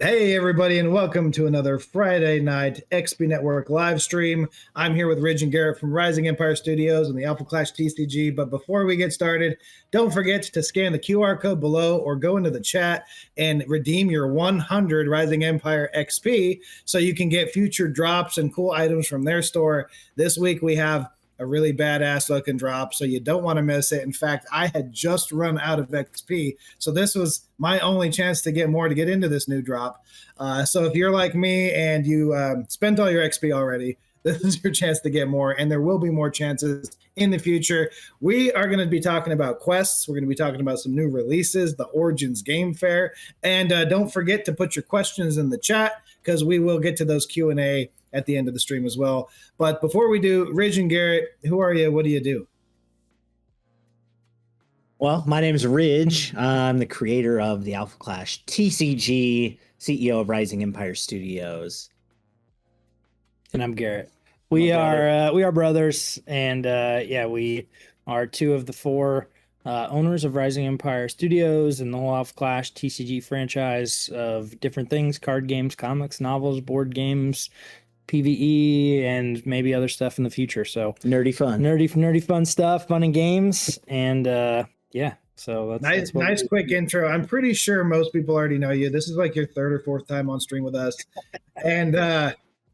Hey, everybody, and welcome to another Friday night XP Network live stream. I'm here with Ridge and Garrett from Rising Empire Studios and the Alpha Clash TCG. But before we get started, don't forget to scan the QR code below or go into the chat and redeem your 100 Rising Empire XP so you can get future drops and cool items from their store. This week we have a really badass looking drop, so you don't want to miss it. In fact, I had just run out of XP, so this was my only chance to get more to get into this new drop. So if you're like me and you spent all your XP already, this is your chance to get more, and there will be more chances in the future. We are going to be talking about quests. We're going to be talking about some new releases, the Origins Game Fair, and don't forget to put your questions in the chat because we will get to those Q&A at the end of the stream as well. But before we do, Ridge and Garrett, who are you? What do you do? Well, my name is Ridge. I'm the creator of the Alpha Clash TCG, CEO of Rising Empire Studios. And I'm Garrett. We are brothers, and we are two of the four owners of Rising Empire Studios and the whole Alpha Clash TCG franchise of different things: card games, comics, novels, board games, PvE, and maybe other stuff in the future. So nerdy fun stuff, fun and games, and so that's nice quick intro. I'm pretty sure most people already know you. This is like your third or fourth time on stream with us, and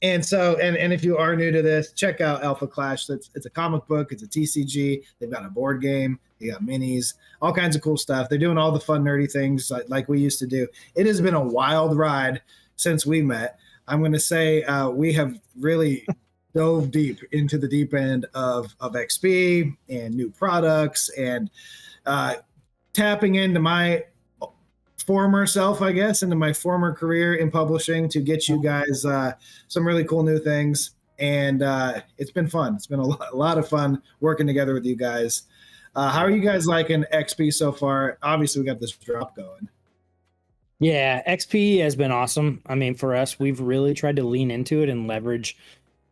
if you are new to this, check out Alpha Clash. It's a comic book, it's a TCG. They've got a board game, they got minis, all kinds of cool stuff. They're doing all the fun nerdy things like we used to do. It has been a wild ride since we met. I'm going to say we have really dove deep into the deep end of XP and new products and tapping into my former self, I guess, into my former career in publishing to get you guys some really cool new things. And it's been fun. It's been a lot of fun working together with you guys. How are you guys liking XP so far? Obviously, we got this drop going. Yeah, XP has been awesome. I mean, for us, we've really tried to lean into it and leverage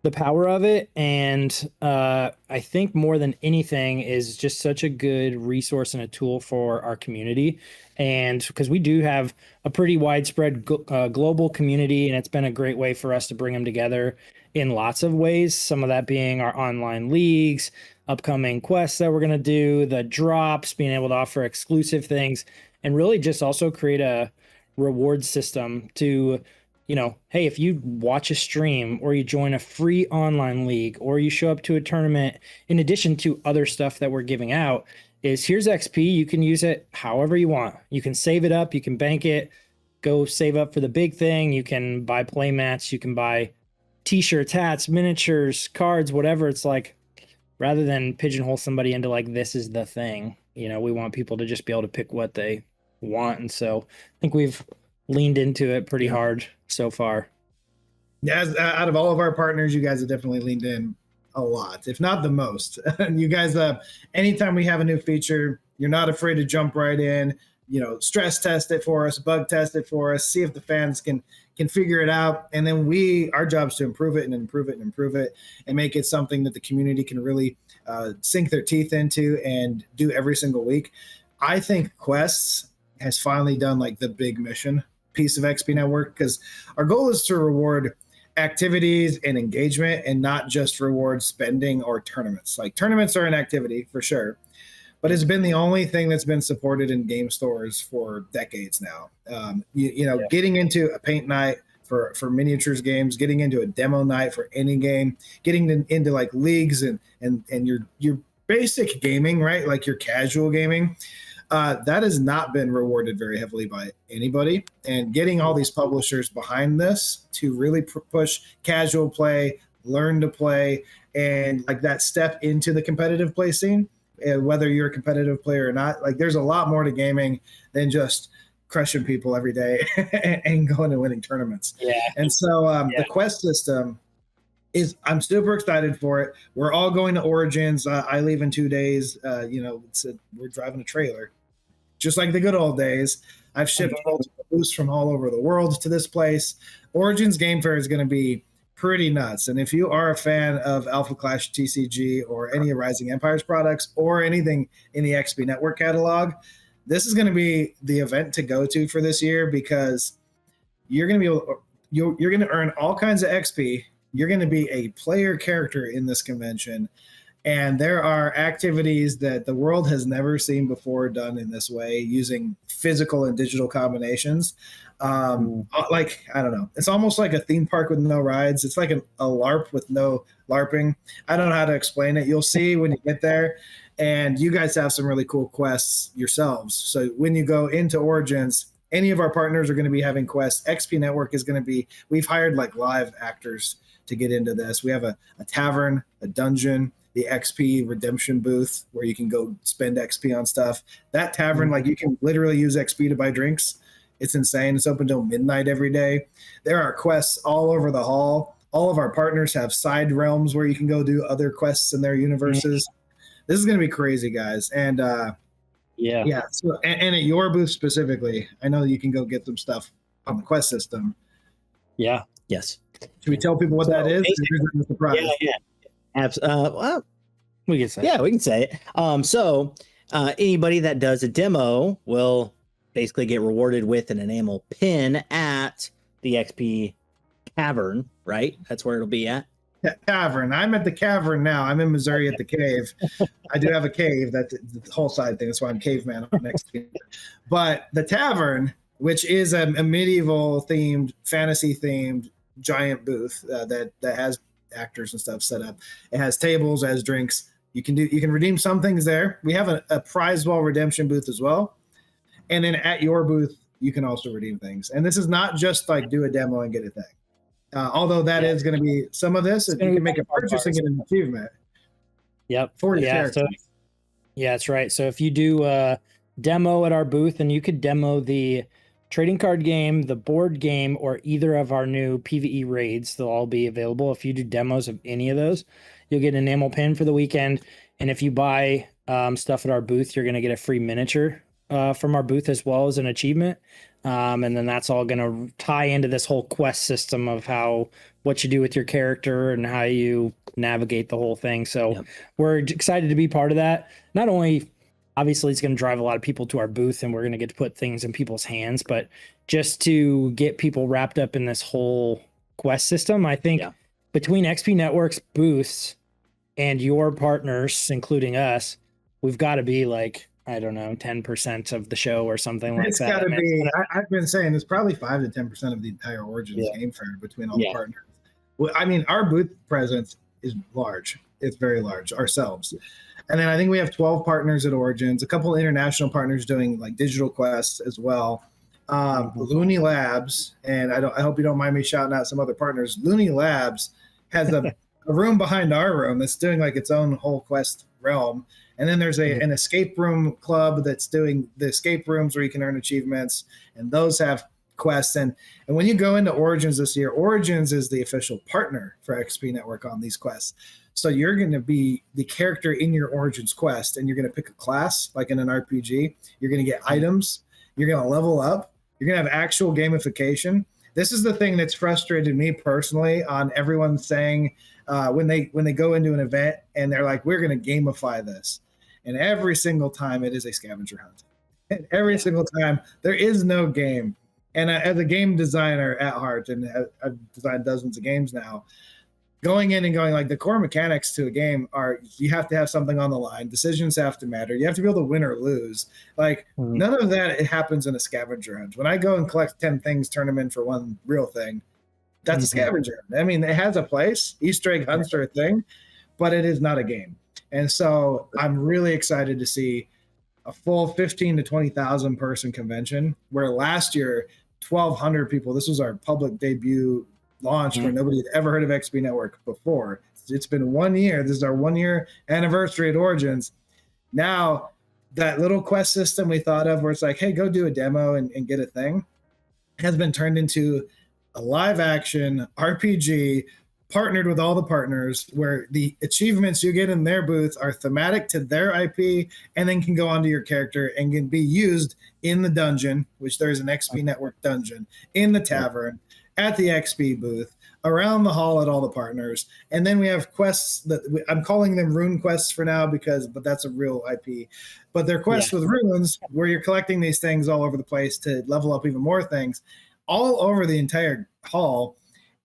the power of it. And I think more than anything is just such a good resource and a tool for our community. And because we do have a pretty widespread global community, and it's been a great way for us to bring them together in lots of ways. Some of that being our online leagues, upcoming quests that we're going to do, the drops, being able to offer exclusive things, and really just also create a reward system to, hey, if you watch a stream or you join a free online league or you show up to a tournament, in addition to other stuff that we're giving out, is here's XP. You can use it however you want. You can save it up. You can bank it. Go save up for the big thing. You can buy playmats. You can buy t-shirts, hats, miniatures, cards, whatever. It's like, rather than pigeonhole somebody into like, this is the thing, we want people to just be able to pick what they want. And so I think we've leaned into it pretty hard so far. Yeah, out of all of our partners, you guys have definitely leaned in a lot, if not the most. You guys, anytime we have a new feature, you're not afraid to jump right in, stress test it for us, bug test it for us, see if the fans can figure it out. And then our job is to improve it and improve it and improve it and make it something that the community can really sink their teeth into and do every single week. I think quests has finally done like the big mission piece of XP Network, because our goal is to reward activities and engagement and not just reward spending or tournaments. Like tournaments are an activity for sure, but it's been the only thing that's been supported in game stores for decades now. Getting into a paint night for miniatures games, getting into a demo night for any game, getting into like leagues and your basic gaming, right? Like your casual gaming. That has not been rewarded very heavily by anybody. And getting all these publishers behind this to really push casual play, learn to play, and like that step into the competitive play scene, whether you're a competitive player or not, like there's a lot more to gaming than just crushing people every day and going and winning tournaments. Yeah. And so the quest system I'm super excited for it. We're all going to Origins. I leave in 2 days. We're driving a trailer, just like the good old days. I've shipped multiple booths from all over the world to this place. Origins Game Fair is going to be pretty nuts. And if you are a fan of Alpha Clash TCG or any of Rising Empires products or anything in the XP Network catalog, this is going to be the event to go to for this year, because you're going to be able, you're going to earn all kinds of XP. You're going to be a player character in this convention. And there are activities that the world has never seen before done in this way, using physical and digital combinations. Like, I don't know. It's almost like a theme park with no rides. It's like a LARP with no LARPing. I don't know how to explain it. You'll see when you get there. And you guys have some really cool quests yourselves. So when you go into Origins, any of our partners are going to be having quests. XP Network is going to be, we've hired like live actors to get into this. We have a tavern, a dungeon, the XP redemption booth where you can go spend XP on stuff. That tavern, like you can literally use XP to buy drinks. It's insane. It's open till midnight every day. There are quests all over the hall. All of our partners have side realms where you can go do other quests in their universes. This is going to be crazy, guys. And yeah. So, and at your booth specifically, I know that you can go get some stuff on the quest system. Yeah. Yes. Should we tell people what that is? Yeah. Well, we can say. Yeah, we can say it. So anybody that does a demo will basically get rewarded with an enamel pin at the XP Cavern, right? That's where it'll be at. Cavern. I'm at the Cavern now. I'm in Missouri at the cave. I do have a cave. That's the whole side thing. That's why I'm caveman next to me. But the Tavern, which is a medieval themed, fantasy themed giant booth that has actors and stuff set up. It has tables, it has drinks. You can redeem some things there. We have a prize wall redemption booth as well. And then at your booth, you can also redeem things. And this is not just like do a demo and get a thing. Although that is going to be some of this, you can make a purchase and get an achievement. Yep. For your character. Yeah, that's right. So if you do a demo at our booth, and you could demo the trading card game, the board game, or either of our new PvE raids, they'll all be available. If you do demos of any of those, you'll get an enamel pin for the weekend. And if you buy stuff at our booth, you're going to get a free miniature from our booth as well as an achievement. And then that's all going to tie into this whole quest system of what you do with your character and how you navigate the whole thing. So we're excited to be part of that. Not only, obviously, it's going to drive a lot of people to our booth and we're going to get to put things in people's hands, but just to get people wrapped up in this whole quest system, I think between XP Network's booths and your partners, including us, we've got to be like, I don't know, 10% of the show or something like that. It's got to be. I've been saying it's probably 5 to 10% of the entire Origins game fair between all the partners. Well, I mean, our booth presence is large. It's very large ourselves. And then I think we have 12 partners at Origins, a couple of international partners doing like digital quests as well. Looney Labs, and I hope you don't mind me shouting out some other partners. Looney Labs has a room behind our room that's doing like its own whole quest realm. And then there's an escape room club that's doing the escape rooms where you can earn achievements, and those have quests. And when you go into Origins this year, Origins is the official partner for XP Network on these quests. So you're going to be the character in your Origins quest, and you're going to pick a class like in an RPG. You're going to get items. You're going to level up. You're going to have actual gamification. This is the thing that's frustrated me personally on everyone saying when they go into an event and they're like, we're going to gamify this. And every single time it is a scavenger hunt. And every single time there is no game. And as a game designer at heart, and I've designed dozens of games now, going in and going like the core mechanics to a game are you have to have something on the line. Decisions have to matter. You have to be able to win or lose. Like none of that it happens in a scavenger hunt. When I go and collect 10 things, turn them in for one real thing, that's a scavenger hunt. I mean, it has a place. Easter egg hunts are a thing, but it is not a game. And so I'm really excited to see a full 15 to 20,000 person convention where last year, 1,200 people, this was our public debut launch where nobody had ever heard of XP Network before. It's been 1 year. This is our 1 year anniversary at Origins. Now, that little quest system we thought of where it's like, hey, go do a demo and get a thing has been turned into a live action RPG partnered with all the partners where the achievements you get in their booth are thematic to their IP and then can go onto your character and can be used in the dungeon, which there is an XP Network dungeon, in the tavern, at the XP booth, around the hall at all the partners. And then we have quests that I'm calling them rune quests for now but that's a real IP. But they're quests with runes where you're collecting these things all over the place to level up even more things. all over the entire hall.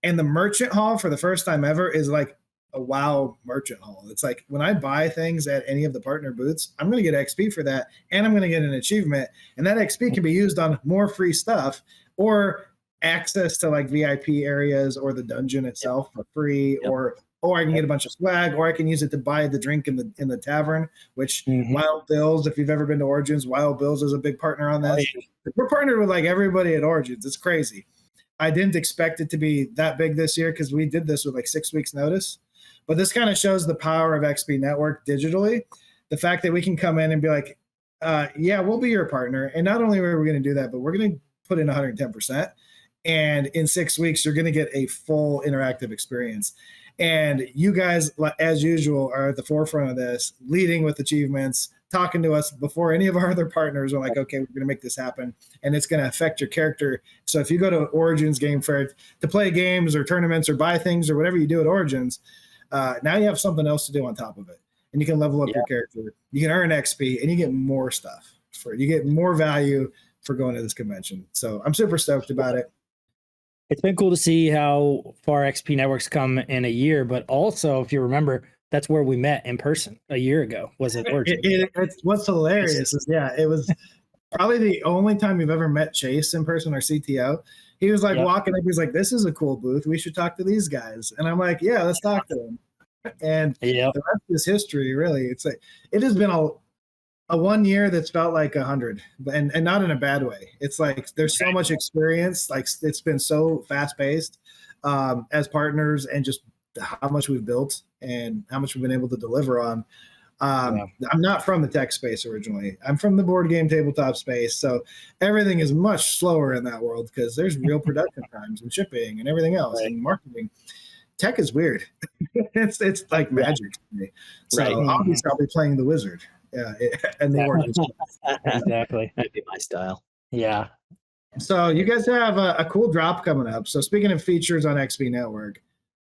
And the merchant hall for the first time ever is like a WoW merchant hall. It's like when I buy things at any of the partner booths, I'm going to get XP for that, and I'm going to get an achievement, and that XP can be used on more free stuff or access to like VIP areas or the dungeon itself for free, or I can get a bunch of swag, or I can use it to buy the drink in the tavern. Which Wild Bills, if you've ever been to Origins, Wild Bills is a big partner on this. We're partnered with like everybody at Origins. It's crazy. I didn't expect it to be that big this year because we did this with like 6 weeks notice. But this kind of shows the power of XP Network digitally. The fact that we can come in and be like, yeah, we'll be your partner. And not only are we going to do that, but we're going to put in 110%. And in 6 weeks, you're going to get a full interactive experience. And you guys, as usual, are at the forefront of this, leading with achievements, talking to us before any of our other partners are like, okay, we're going to make this happen. And it's going to affect your character. So if you go to Origins Game Fair to play games or tournaments or buy things or whatever you do at Origins, now you have something else to do on top of it. And you can level up your character. You can earn XP and you get more stuff. You get more value for going to this convention. So I'm super stoked about it. It's been cool to see how far XP Network's come in a year, but also, if you remember, that's where we met in person a year ago. Was it Origins? It's what's hilarious is, it was probably the only time we've ever met Chase in person, our CTO. He was like walking up, he's like, this is a cool booth. We should talk to these guys. And I'm like, yeah, let's talk to them. And the rest is history, really. It's like, it has been a 1 year that's felt like 100, and not in a bad way. It's like there's so much experience. Like it's been so fast paced as partners, and just how much we've built and how much we've been able to deliver on. I'm not from the tech space originally. I'm from the board game tabletop space. So everything is much slower in that world because there's real production times and shipping and everything else and marketing. Tech is weird. it's like magic to me. So obviously I'll be playing the wizard. And the Origins. Exactly. That'd be my style. Yeah. So you guys have a cool drop coming up. So speaking of features on XP Network,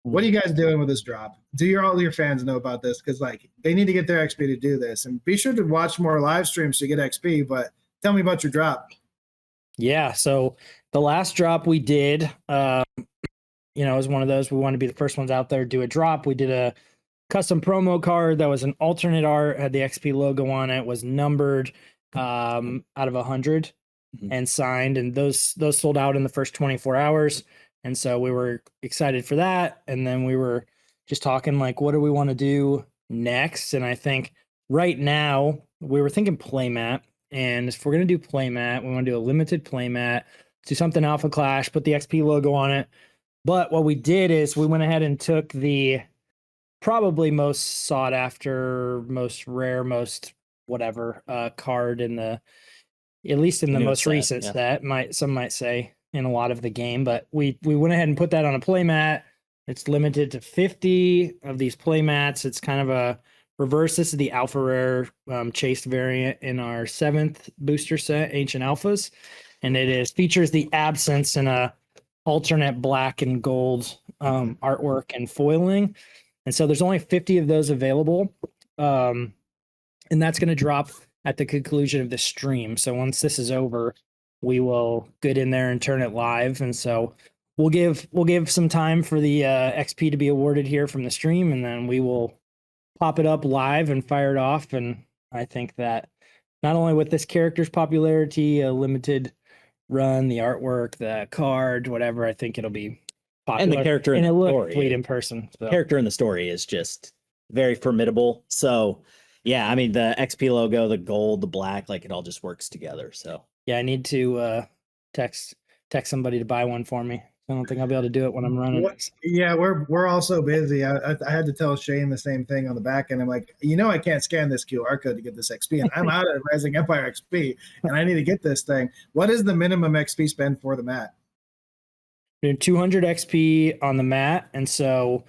what are you guys doing with this drop? Do all your fans know about this? Because like they need to get their XP to do this, and be sure to watch more live streams to get XP. But tell me about your drop. Yeah. So the last drop we did, it was one of those, we wanted to be the first ones out there, do a drop. We did a custom promo card that was an alternate art, had the XP logo on it, was numbered out of 100 and signed, and those sold out in the first 24 hours. And so we were excited for that. And then we were just talking like, what do we want to do next? And I think right now we were thinking playmat. And if we're going to do playmat, we want to do a limited playmat, do something Alpha Clash, put the XP logo on it. But what we did is we went ahead and took the probably most sought after, most rare, most whatever card in the, at least in the most recent set, some might say, in a lot of the game. But we went ahead and put that on a playmat. It's limited to 50 of these playmats. It's kind of a reverse. This is the alpha rare chased variant in our 7th booster set, Ancient Alphas, and it features the absence in a alternate black and gold artwork and foiling. And so there's only 50 of those available. And that's going to drop at the conclusion of the stream. So once this is over, we will get in there and turn it live. And so we'll give some time for the XP to be awarded here from the stream, and then we will pop it up live and fire it off. And I think that not only with this character's popularity, a limited run, the artwork, the card, whatever, I think it'll be popular. And the character in the story, sweet in person. So. Character in the story is just very formidable. So yeah, I mean the XP logo, the gold, the black, like it all just works together. So yeah, I need to text somebody to buy one for me. I don't think I'll be able to do it when I'm running. Yeah, we're all so busy. I had to tell Shane the same thing on the back end. I'm like, I can't scan this QR code to get this XP, and I'm out of Rising Empire XP, and I need to get this thing. What is the minimum XP spend for the mat? 200 XP on the mat, and so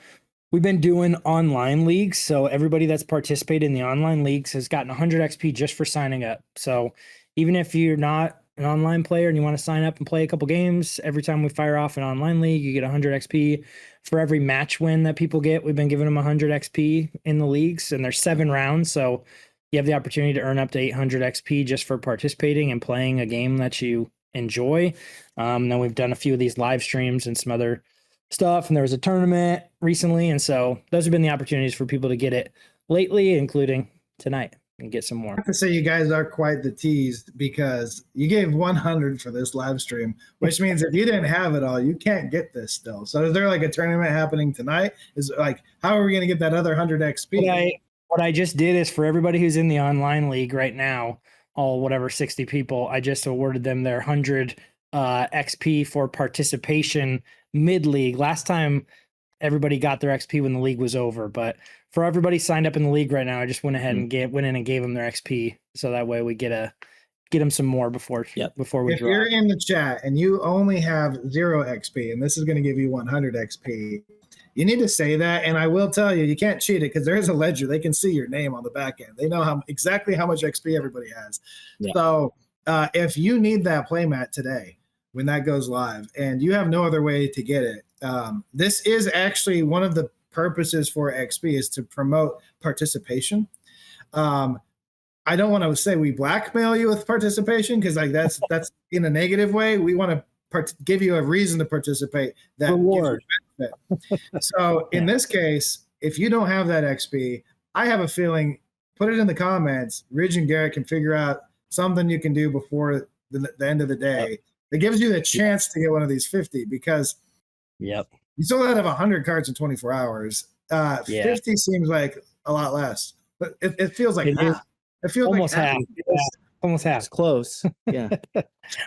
we've been doing online leagues. So everybody that's participated in the online leagues has gotten 100 XP just for signing up. So even if you're not an online player and you want to sign up and play a couple games, every time we fire off an online league, you get 100 XP. For every match win that people get, we've been giving them 100 XP in the leagues, and there's 7 rounds. So you have the opportunity to earn up to 800 XP just for participating and playing a game that you enjoy. Then we've done a few of these live streams and some other stuff, and there was a tournament recently, and so those have been the opportunities for people to get it lately, including tonight, and get some more. I have to say you guys are quite the tease because you gave 100 for this live stream, which means if you didn't have it all, you can't get this still. So is there like a tournament happening tonight? Is like, how are we going to get that other 100 XP? What I just did is for everybody who's in the online league right now, all whatever 60 people, I just awarded them their 100 XP for participation mid-league. Last time everybody got their XP when the league was over, but for everybody signed up in the league right now, I just went ahead and went in and gave them their XP, so that way we get them some more before we if draw. You're in the chat and you only have 0 XP, and this is going to give you 100 XP, you need to say that. And I will tell you, you can't cheat it because there is a ledger. They can see your name on the back end. They know exactly how much XP everybody has. Yeah. So if you need that playmat today, when that goes live, and you have no other way to get it, this is actually one of the purposes for XP is to promote participation. I don't want to say we blackmail you with participation because like that's in a negative way. We want to give you a reason to participate. That reward. So in this case, if you don't have that XP, I have a feeling, put it in the comments. Ridge and Garrett can figure out something you can do before the end of the day. It gives you the chance to get one of these 50 because you sold out of 100 cards in 24 hours. 50 seems like a lot less, but it feels like half. It feels almost like half. Almost half. It's close. Yeah.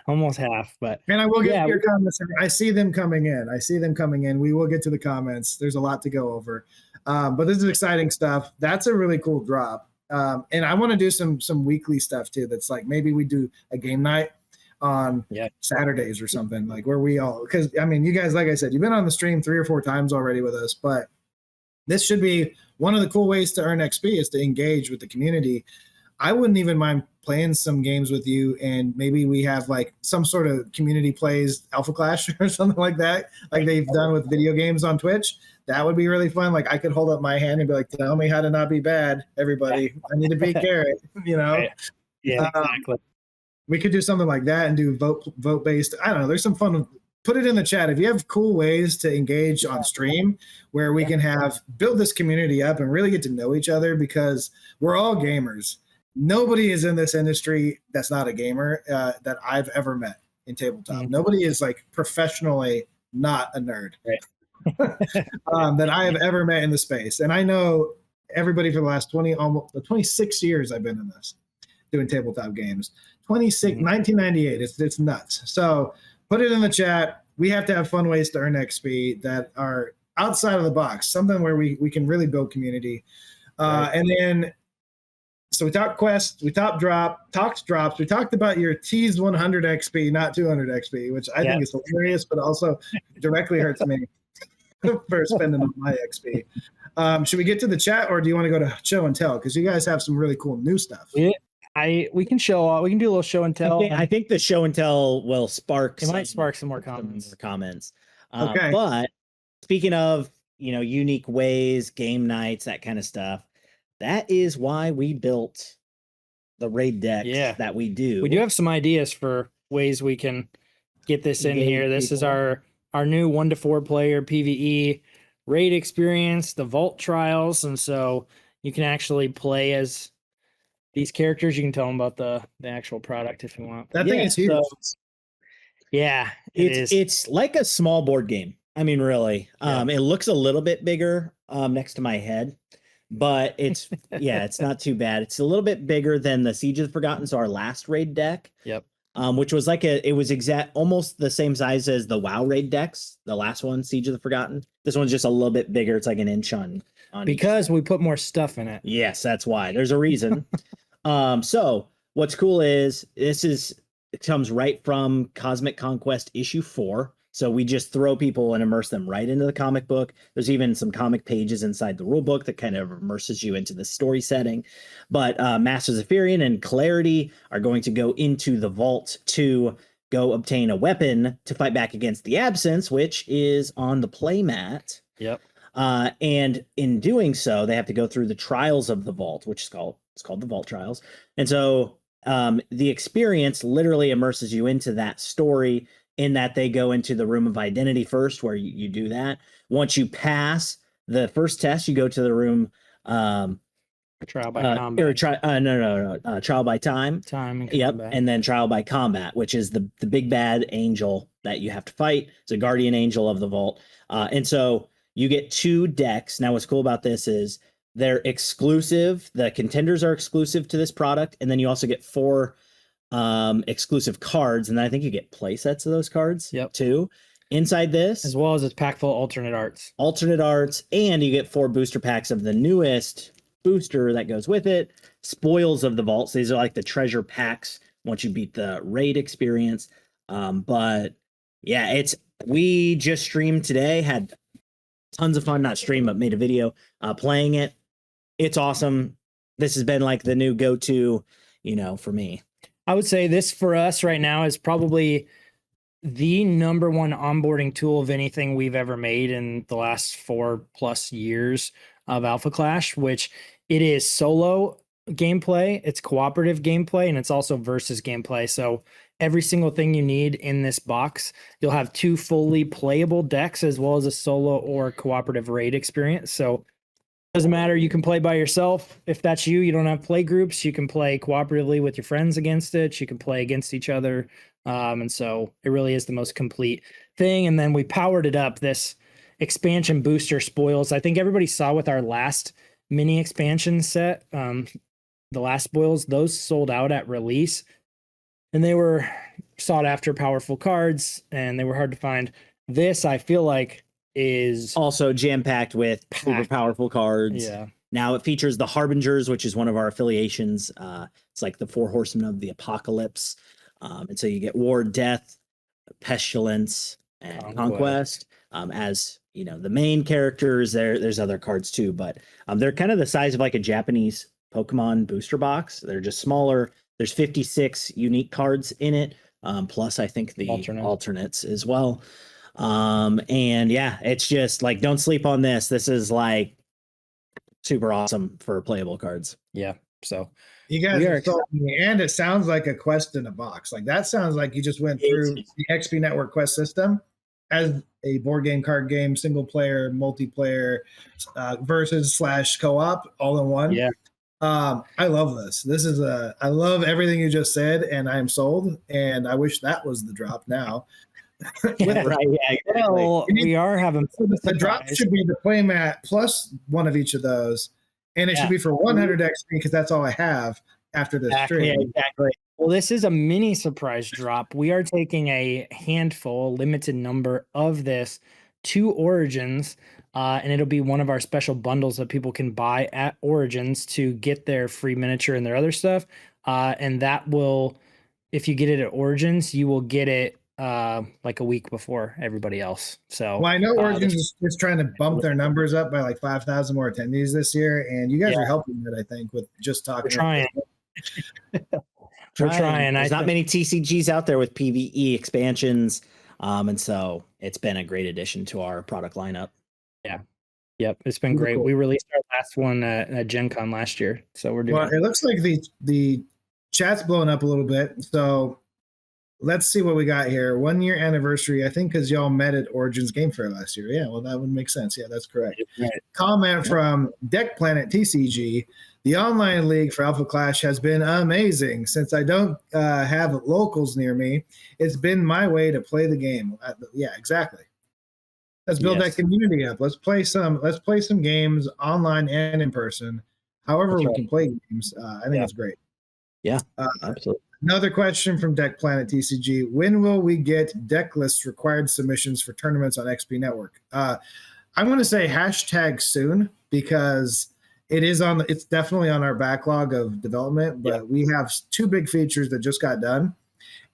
Almost half. But and I will get to your comments. I see them coming in. We will get to the comments. There's a lot to go over. But this is exciting stuff. That's a really cool drop. And I want to do some weekly stuff too. That's like maybe we do a game night on Saturdays or something, like where we all, because I mean, you guys, like I said, you've been on the stream 3 or 4 times already with us, but this should be one of the cool ways to earn XP is to engage with the community. I wouldn't even mind playing some games with you, and maybe we have like some sort of community plays Alpha Clash or something like that, like they've done with video games on Twitch. That would be really fun. Like I could hold up my hand and be like, tell me how to not be bad, everybody. I need to beat Garrett, you know? Yeah, exactly. We could do something like that and do vote based. I don't know. There's some fun. Put it in the chat if you have cool ways to engage on stream where we can build this community up and really get to know each other, because we're all gamers. Nobody is in this industry that's not a gamer that I've ever met in tabletop. Nobody is like professionally not a nerd that I have ever met in the space. And I know everybody for the last 26 years I've been in this doing tabletop games. 1998. It's nuts. So put it in the chat. We have to have fun ways to earn XP that are outside of the box, something where we can really build community. And then, so we talked quests, we talked drops, we talked about your teased 100 XP, not 200 XP, which I think is hilarious, but also directly hurts me for spending on my XP. Should we get to the chat, or do you want to go to show and tell? Because you guys have some really cool new stuff. We can show. We can do a little show and tell. I think the show and tell will spark. It might spark some more comments. Okay. But speaking of unique ways, game nights, that kind of stuff, that is why we built the raid decks that we do. We do have some ideas for ways we can get this in here. This is our new 1 to 4 player PvE raid experience, the Vault Trials, and so you can actually play as these characters. You can tell them about the actual product if you want. That thing is huge. It's like a small board game. I mean, really. It looks a little bit bigger next to my head, but it's it's not too bad. It's a little bit bigger than the Siege of the Forgotten, so our last raid deck. Which was almost the same size as the WoW raid decks, the last one, Siege of the Forgotten. This one's just a little bit bigger. It's like an inch on because we put more stuff in it. Yes, that's why. There's a reason. So what's cool is it comes right from Cosmic Conquest issue 4. So we just throw people and immerse them right into the comic book. There's even some comic pages inside the rule book that kind of immerses you into the story setting. But Masters of Firion and Clarity are going to go into the vault to go obtain a weapon to fight back against the Absence, which is on the playmat. And in doing so, they have to go through the trials of the vault, which is called the Vault Trials. And so the experience literally immerses you into that story, in that they go into the room of identity first, where you do that. Once you pass the first test, you go to the room, Trial by combat. Trial by time. Time and Yep. combat. And then trial by combat, which is the big bad angel that you have to fight. It's a guardian angel of the vault. And so you get 2 decks. Now, what's cool about this is they're exclusive. The contenders are exclusive to this product. And then you also get 4 exclusive cards. And then I think you get play sets of those cards too. Inside this, as well as its pack full alternate arts. And you get 4 booster packs of the newest booster that goes with it. Spoils of the vaults. These are like the treasure packs once you beat the raid experience. But yeah, we just streamed today, had tons of fun, not stream, but made a video playing it. It's awesome. This has been like the new go-to, for me. I would say this for us right now is probably the number one onboarding tool of anything we've ever made in the last 4+ years of Alpha Clash, which it is solo gameplay, it's cooperative gameplay, and it's also versus gameplay. So every single thing you need in this box, you'll have 2 fully playable decks as well as a solo or cooperative raid experience. So doesn't matter. You can play by yourself. If that's you don't have play groups, you can play cooperatively with your friends against it. You can play against each other. And so it really is the most complete thing. And then we powered it up. This expansion booster spoils. I think everybody saw with our last mini expansion set, the last spoils, those sold out at release. And they were sought after, powerful cards, and they were hard to find. This, I feel like, is also jam-packed with super powerful cards. Yeah. Now it features the Harbingers, which is one of our affiliations. It's like the 4 horsemen of the apocalypse. And so you get War, Death, Pestilence, and Conquest. As the main characters. There's other cards too, but they're kind of the size of like a Japanese Pokemon booster box. They're just smaller. There's 56 unique cards in it. Plus I think the alternates as well. And yeah, it's just like, don't sleep on this. This is like super awesome for playable cards. Yeah. So you guys are sold me, and it sounds like a quest in a box. Like that sounds like you just went through the XP Network quest system as a board game, card game, single player, multiplayer, versus / co-op all in one. Yeah. I love this. I love everything you just said, and I am sold. And I wish that was the drop now. Yeah, right. Yeah, exactly. Well, we are having the drop should be the playmat plus one of each of those, and it should be for 100 XP because that's all I have after this stream. Yeah, exactly. Well, this is a mini surprise drop. We are taking a handful, limited number of this to Origins, and it'll be one of our special bundles that people can buy at Origins to get their free miniature and their other stuff. And that will, if you get it at Origins, you will get it like a week before everybody else. So well, I know Origins is trying to bump their numbers up by like 5,000 more attendees this year, and you guys are helping it, I think, with just talking. We're trying. We're trying. There's not many TCGs out there with PvE expansions, and so it's been a great addition to our product lineup. Yeah. Yep, it's been great. Cool. We released our last one at Gen Con last year, so we're doing. Well, it looks like the chat's blowing up a little bit, so let's see what we got here. 1 year anniversary, I think, because y'all met at Origins Game Fair last year. Yeah, well, that would make sense. Yeah, that's correct. Right. Comment from Deck Planet TCG. The online league for Alpha Clash has been amazing. Since I don't have locals near me, it's been my way to play the game. Yeah, exactly. Let's build that community up. Let's play some games online and in person. However we can play games. I think it's great. Yeah, absolutely. Another question from Deck Planet TCG. When will we get deck lists required submissions for tournaments on XP Network? I'm going to say #soon because it's definitely on our backlog of development, but we have 2 big features that just got done,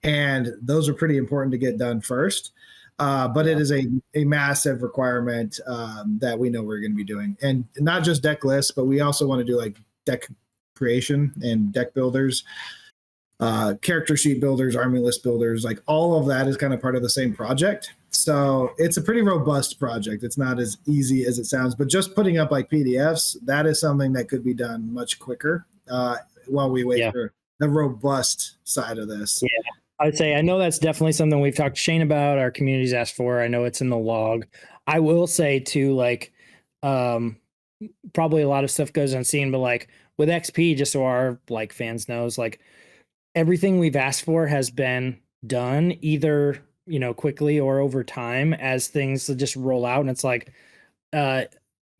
and those are pretty important to get done first. But it is a massive requirement that we know we're going to be doing. And not just deck lists, but we also want to do like deck creation and deck builders, character sheet builders, army list builders, like all of that is kind of part of the same project. So it's a pretty robust project. It's not as easy as it sounds, but just putting up like PDFs, that is something that could be done much quicker while we wait for the robust side of this. Yeah. I'd say I know that's definitely something we've talked to Shane about. Our community's asked for. I know it's in the log. I will say too, like, probably a lot of stuff goes unseen, but like with XP, just so our like fans knows, like everything we've asked for has been done either, you know, quickly or over time as things just roll out. And it's like,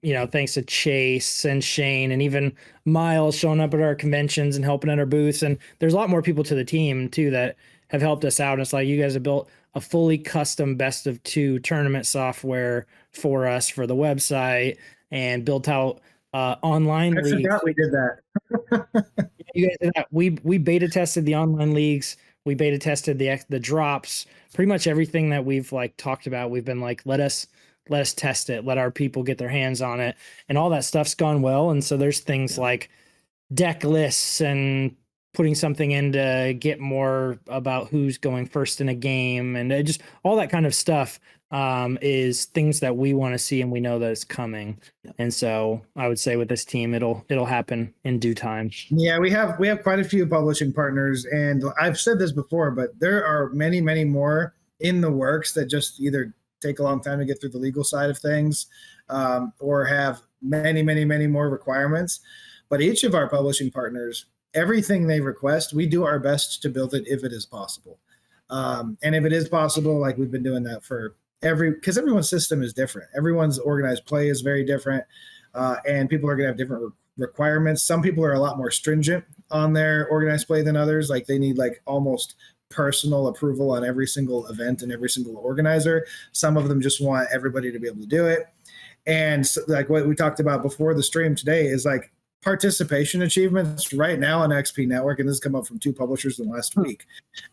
you know, thanks to Chase and Shane and even Miles showing up at our conventions and helping at our booths. And there's a lot more people to the team too that have helped us out. And it's like, you guys have built a fully custom best of 2 tournament software for us for the website and built out online I leagues. forgot we did that. You guys did that. We beta tested the online leagues. We beta tested the drops. Pretty much everything that we've like talked about, we've been like, let us test it, let our people get their hands on it, and all that stuff's gone well. And so there's things like deck lists and putting something in to get more about who's going first in a game, and just all that kind of stuff is things that we want to see and we know that it's coming. And so I would say with this team, it'll happen in due time. Yeah, we have quite a few publishing partners, and I've said this before, but there are many more in the works that just either take a long time to get through the legal side of things, or have many more requirements. But each of our publishing partners, everything they request, we do our best to build it if it is possible. And if it is possible, like we've been doing that for because everyone's system is different. Everyone's organized play is very different, and people are going to have different requirements. Some people are a lot more stringent on their organized play than others. Like they need like almost personal approval on every single event and every single organizer. Some of them just want everybody to be able to do it. And so, like what we talked about before the stream today is like participation achievements right now on XP Network, and this has come up from 2 publishers in the last week,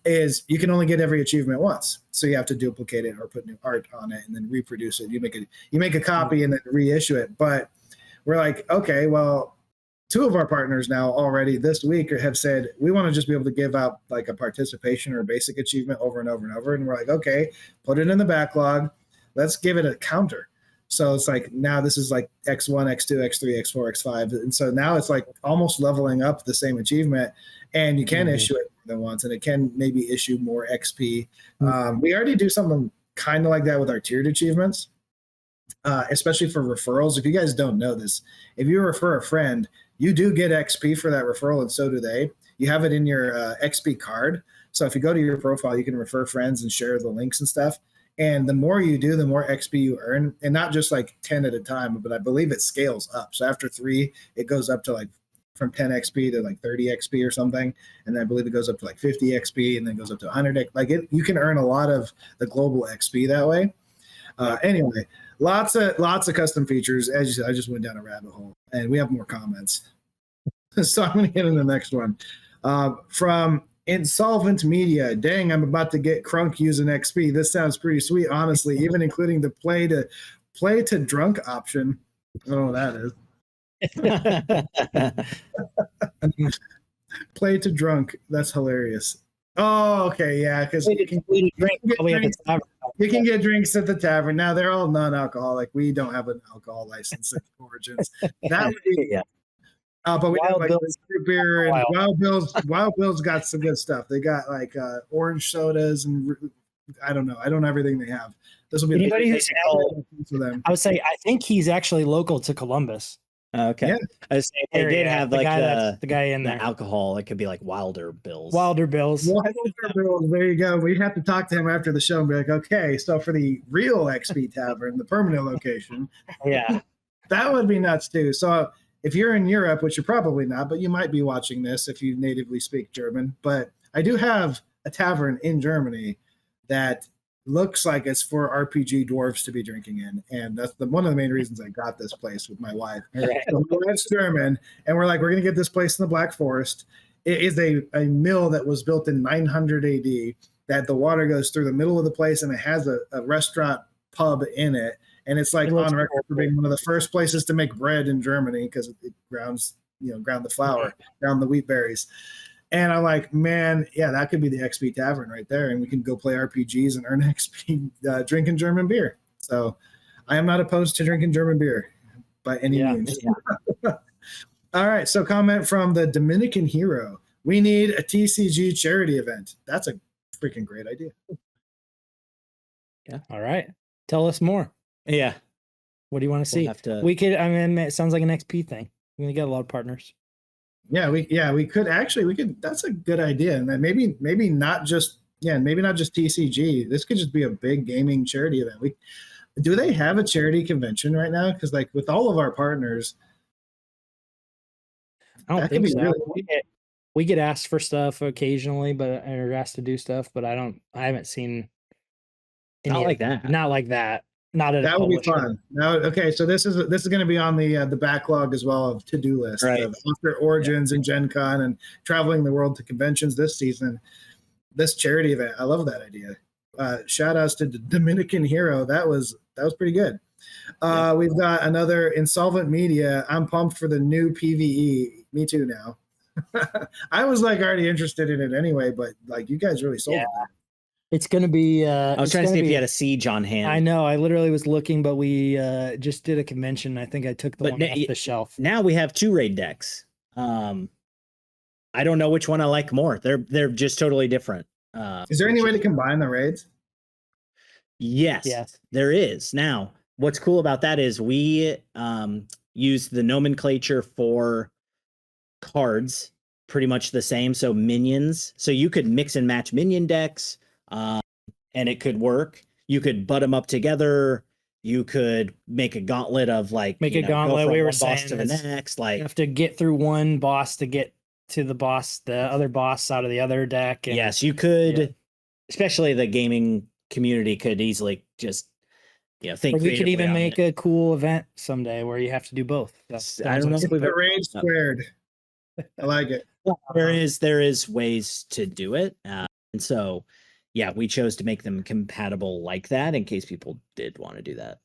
is you can only get every achievement once. So you have to duplicate it or put new art on it and then reproduce it. You make a copy and then reissue it. But we're like, okay, well, 2 of our partners now already this week have said, we want to just be able to give out like a participation or a basic achievement over and over and over. And we're like, okay, put it in the backlog. Let's give it a counter. So it's like, now this is like X1, X2, X3, X4, X5. And so now it's like almost leveling up the same achievement, and you can issue it more than once, and it can maybe issue more XP. We already do something kind of like that with our tiered achievements, especially for referrals. If you guys don't know this, if you refer a friend, you do get XP for that referral, and so do they. You have it in your XP card. So if you go to your profile, you can refer friends and share the links and stuff. And the more you do, the more XP you earn, and not just like 10 at a time, but I believe it scales up. So after 3, it goes up to like from 10 XP to like 30 XP or something. And then I believe it goes up to like 50 XP and then goes up to 100. Like you can earn a lot of the global XP that way. Anyway, lots of custom features. As I just went down a rabbit hole, and we have more comments. So I'm going to get in the next one from Insolvent Media. Dang, I'm about to get crunk using XP. This sounds pretty sweet, honestly, even including the play to drunk option. I don't know what that is. Play to drunk. That's hilarious. Oh, okay, yeah, because you can get drinks at the tavern. Now they're all non-alcoholic. We don't have an alcohol license at Origins. That would be Yeah. But we Wild have like Bill's- beer and Wild Bill's got some good stuff. They got like orange sodas and I don't know everything they have. This will be Anybody who's for them. I would say I think he's actually local to Columbus. Okay. Yeah. I was saying they did have like the guy in the there. alcohol. It could be like Wilder Bills. Wilder Bills. Wilder Bills, there you go. We have to talk to him after the show and be like, okay, so for the real XP Tavern, the permanent location, Yeah. that would be nuts too. So if you're in Europe, which you're probably not, but you might be watching this if you natively speak German, but I do have a tavern in Germany that looks like it's for RPG dwarves to be drinking in. And that's one of the main reasons I got this place with my wife. Right. So my wife's German, and we're like, we're going to get this place in the Black Forest. It is a mill that was built in 900 AD, that the water goes through the middle of the place, and it has a restaurant pub in it. And it's like on record for being one of the first places to make bread in Germany because it ground the flour, ground the wheat berries. And I'm like, man, yeah, that could be the XP Tavern right there. And we can go play RPGs and earn XP drinking German beer. So I am not opposed to drinking German beer by any means. Yeah. All right. So comment from the Dominican Hero. We need a TCG charity event. That's a freaking great idea. Yeah. All right. Tell us more. Yeah. What do you want to see? We'll have to... We could, I mean, it sounds like an XP thing. We're going to get a lot of partners. Yeah, we could actually, that's a good idea. And then maybe not just, maybe not just TCG. This could just be a big gaming charity event. Do they have a charity convention right now? Because like with all of our partners, I don't think so. Really we get asked for stuff occasionally, or asked to do stuff, but I haven't seen any not like that. Not like that. Not at that would be fun. Now, okay, so this is going to be on the backlog as well of to-do list of after Origins and Gen Con and traveling the world to conventions this season. This charity event, I love that idea. Shout outs to Dominican Hero. That was pretty good. We've got another Insolvent Media. I'm pumped for the new PvE. Me too now. I was like already interested in it anyway, but like you guys really sold it. It's going to be. I was trying to see if you had a siege on hand. I know. I literally was looking, but we just did a convention. I think I took the one off the shelf. Now we have 2 raid decks. I don't know which one I like more. They're just totally different. Is there any way to combine the raids? Yes, there is. Now, what's cool about that is we use the nomenclature for cards pretty much the same. So minions. So you could mix and match minion decks. And it could work. You could butt them up together. You could make a gauntlet of like a gauntlet. We were saying to the next. Like you have to get through one boss to get to the other boss out of the other deck. And, yes, you could. Especially the gaming community could easily just think. Or we could even make a cool event someday where you have to do both. I don't know if we've ever raid squared. I like it. There is ways to do it, and so. Yeah, we chose to make them compatible like that in case people did want to do that.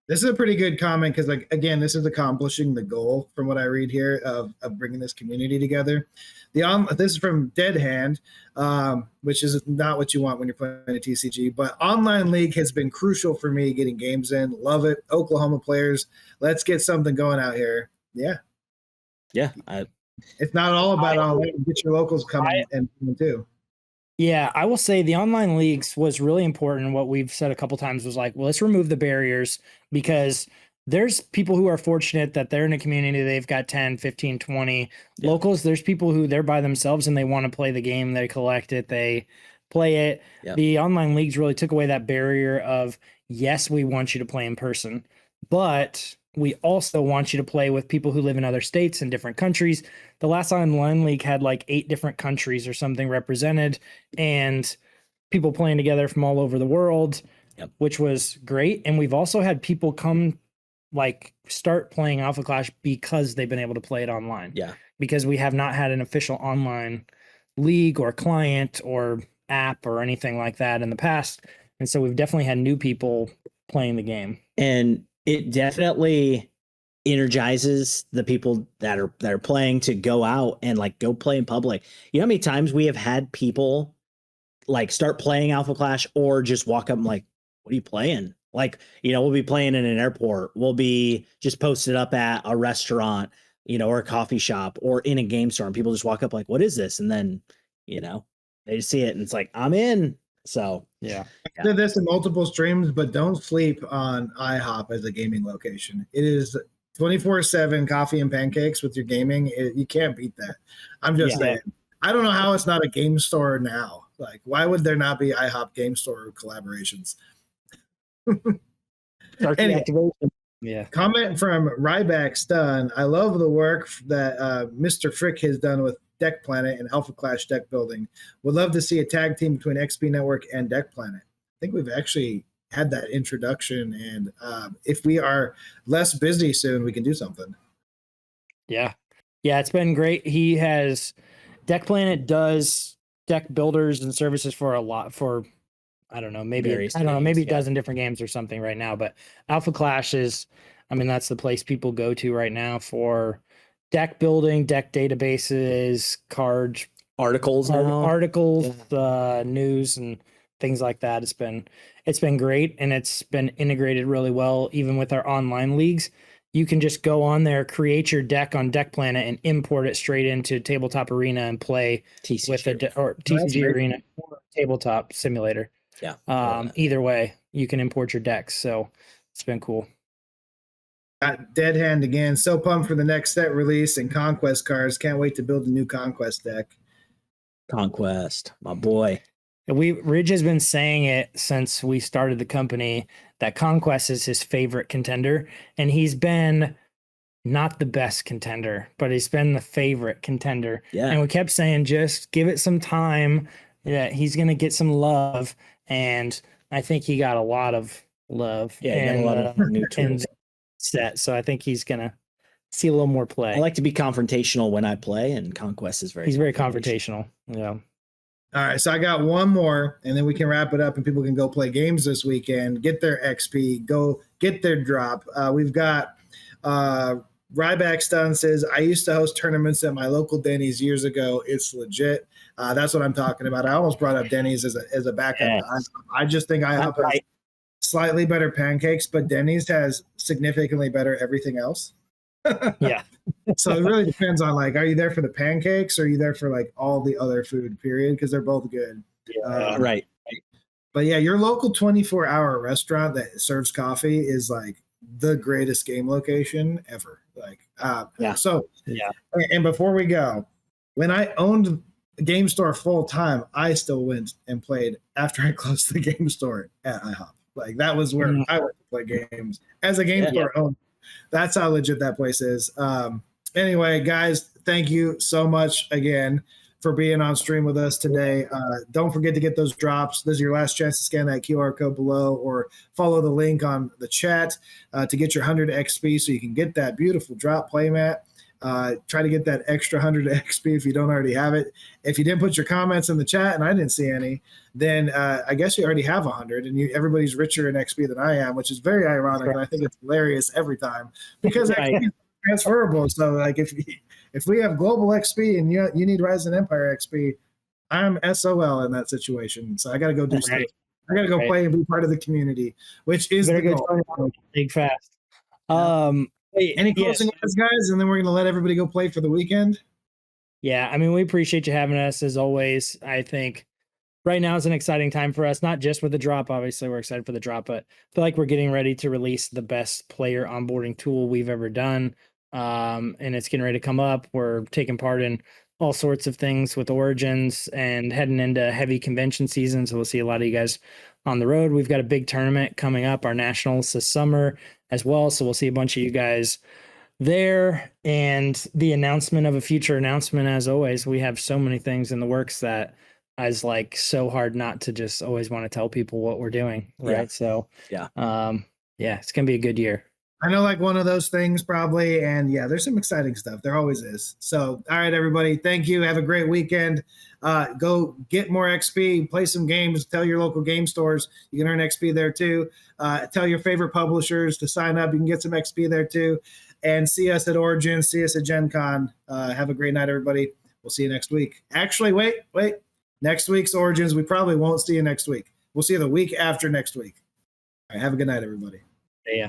This is a pretty good comment because, like, again, this is accomplishing the goal from what I read here of bringing this community together. This is from Dead Hand, which is not what you want when you're playing a TCG, but online league has been crucial for me getting games in. Love it. Oklahoma players, let's get something going out here. Yeah. Yeah. It's not all about online. Get your locals coming in too. Yeah, I will say the online leagues was really important. What we've said a couple times was like, well, let's remove the barriers because there's people who are fortunate that they're in a community. They've got 10, 15, 20 locals. There's people who they're by themselves and they want to play the game. They collect it. They play it. Yep. The online leagues really took away that barrier of, yes, we want you to play in person, but we also want you to play with people who live in other states and different countries. The last online league had like 8 different countries or something represented and people playing together from all over the world, which was great. And we've also had people come like start playing Alpha Clash because they've been able to play it online. Yeah. Because we have not had an official online league or client or app or anything like that in the past. And so we've definitely had new people playing the game. And it definitely energizes the people that are playing to go out and like go play in public. You know how many times we have had people like start playing Alpha Clash or just walk up and like, what are you playing? Like, we'll be playing in an airport. We'll be just posted up at a restaurant, or a coffee shop or in a game store. And people just walk up like, what is this? And then, they just see it and it's like, I'm in. So I did this in multiple streams, but don't sleep on IHOP as a gaming location. It is 24/7 coffee and pancakes with your gaming. You can't beat that. I'm just saying. I don't know how it's not a game store now. Like, why would there not be IHOP game store collaborations? Anyway, comment from Ryback Stun. I love the work that Mr. Frick has done with Deck Planet and Alpha Clash deck building. Would love to see a tag team between XP Network and Deck Planet. I think we've actually had that introduction, and if we are less busy soon, we can do something. Yeah, it's been great. He has Deck Planet does deck builders and services for I don't know, maybe a dozen different games or something right now. But Alpha Clash is, that's the place people go to right now for deck building, deck databases, card articles, news and things like that. It's been great, and it's been integrated really well, even with our online leagues. you can just go on there, create your deck on Deck Planet, and import it straight into Tabletop Arena and play TCG. with or TCG Arena or Tabletop Simulator. Yeah. Either way, you can import your decks. So it's been cool. Got Dead Hand again. So pumped for the next set release and Conquest cards. Can't wait to build a new Conquest deck. Conquest, my boy. Ridge has been saying it since we started the company that Conquest is his favorite contender, and he's been not the best contender, but he's been the favorite contender. Yeah. And we kept saying, just give it some time. Yeah, he's gonna get some love, and I think he got a lot of love. Yeah, and he got a lot of new tools. Set. So I think he's gonna see a little more play. I like to be confrontational when I play, and Conquest is he's very confrontational. Yeah. All right, so I got one more, and then we can wrap it up, and people can go play games this weekend, get their XP, go get their drop. We've got Ryback Stun says, I used to host tournaments at my local Denny's years ago. It's legit. That's what I'm talking about. I almost brought up Denny's as a backup. Yes. I just think IHOP has slightly better pancakes, but Denny's has significantly better everything else. Yeah. So it really depends on, like, are you there for the pancakes or are you there for like all the other food, period? Because they're both good. Right. But yeah, your local 24-hour restaurant that serves coffee is like the greatest game location ever. Like, Yeah. So Yeah. And before we go, when I owned a game store full time, I still went and played after I closed the game store at IHOP. Like, that was where I went to play games as a game store owner. That's how legit that place is. Anyway, guys, thank you so much again for being on stream with us today. Don't forget to get those drops. This is your last chance to scan that QR code below or follow the link on the chat to get your 100 XP so you can get that beautiful drop playmat. Try to get that extra 100 XP if you don't already have it. If you didn't put your comments in the chat, and I didn't see any, then I guess you already have 100, and everybody's richer in XP than I am, which is very ironic, and I think it's hilarious every time because XP is transferable. So, like, if we have global XP and you need Rise and Empire XP, I'm SOL in that situation. So I got to go do stuff. I got to go play and be part of the community, which is the goal. Big fast. Any closing words, guys, and then we're going to let everybody go play for the weekend. Yeah, I mean, we appreciate you having us as always. I think right now is an exciting time for us, not just with the drop. Obviously, we're excited for the drop, but I feel like we're getting ready to release the best player onboarding tool we've ever done. And it's getting ready to come up. We're taking part in all sorts of things with Origins and heading into heavy convention season. So we'll see a lot of you guys on the road. We've got a big tournament coming up, our nationals this summer as well. So we'll see a bunch of you guys there, and the announcement of a future announcement. As always, we have so many things in the works that is like so hard not to just always want to tell people what we're doing. Right. Yeah. So yeah, it's going to be a good year. I know, like, one of those things probably. And yeah, there's some exciting stuff. There always is. So, all right, everybody. Thank you. Have a great weekend. Go get more XP, play some games, tell your local game stores. You can earn XP there too. Tell your favorite publishers to sign up. You can get some XP there too. And see us at Origins. See us at Gen Con. Have a great night, everybody. We'll see you next week. Actually, wait. Next week's Origins, we probably won't see you next week. We'll see you the week after next week. All right, have a good night, everybody. Yeah.